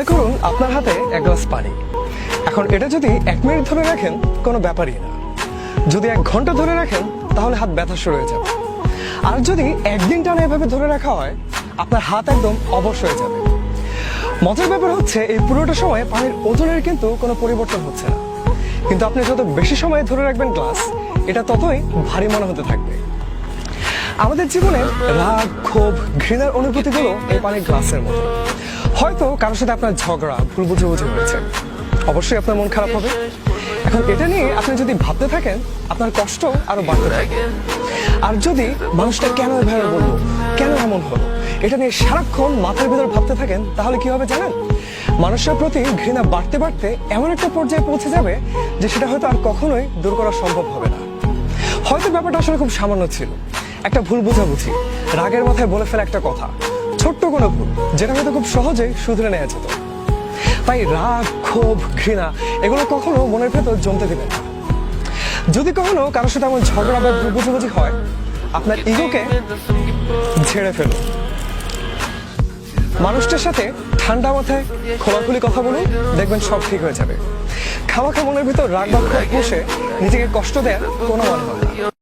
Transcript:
মনে করুন আপনার হাতে এক গ্লাস পানি। এখন এটা যদি 1 মিনিট ধরে রাখেন কোনো ব্যাপারই না, যদি 1 ঘন্টা ধরে রাখেন তাহলে হাত ব্যথা শুরু হয়ে যাবে, আর যদি একদিন টানা এভাবে ধরে রাখা হয় আপনার হাত একদম অবশ হয়ে যাবে। মজার ব্যাপার হচ্ছে এই পুরোটা সময় পানির ওজনের কিন্তু কোনো পরিবর্তন হচ্ছে না, কিন্তু আপনি যত বেশি সময় ধরে রাখবেন গ্লাস, এটা ততই ভারী মনে হতে থাকবে। আমাদের জীবনে রাগ, ক্ষোভ, ঘৃণার অনুভূতিগুলো এই পানির গ্লাসের মতো। হয়তো কারোর সাথে আপনার ঝগড়া, ভুল বুঝাবুঝি হয়েছে, অবশ্যই আপনার মন খারাপ হবে। এখন এটা নিয়ে আপনি যদি ভাবতে থাকেন আপনার কষ্ট আরো বাড়তে থাকবে। আর যদি মানুষটা কেন এভাবে বললো, কেন এমন হলো, এটা নিয়ে সারাক্ষণ মাথার ভিতর ভাবতে থাকেন, তাহলে কি হবে জানেন? মানুষের প্রতি ঘৃণা বাড়তে বাড়তে এমন একটা পর্যায়ে পৌঁছে যাবে যে সেটা হয়তো আর কখনোই দূর করা সম্ভব হবে না। হয়তো ব্যাপারটা আসলে খুব সামান্য ছিল, একটা ভুল বোঝাবুঝি, রাগের মাথায় বলে ফেলা একটা কথা, ছোট্ট কোনো ভুল যেটা হয়তো খুব সহজেই শুধরে নেওয়া যেত। তাই রাগ, ক্ষোভ, ঘৃণা এগুলো কখনো মনের ভেতর জমতে দিবেন না। যদি কখনো কারোর সাথে এমন ঝগড়া বা ভুল বোঝাবুঝি হয়, আপনার ইগোকে ঝেড়ে ফেলুন। মানুষটার সাথে ঠান্ডা মাথায় খোলাখুলি কথা বলুন, দেখবেন সব ঠিক হয়ে যাবে। খামাখা মনের ভিতর রাগ বা ক্ষোভ পুষে নিজেকে কষ্ট দেওয়ার কোনো মানে হবে না।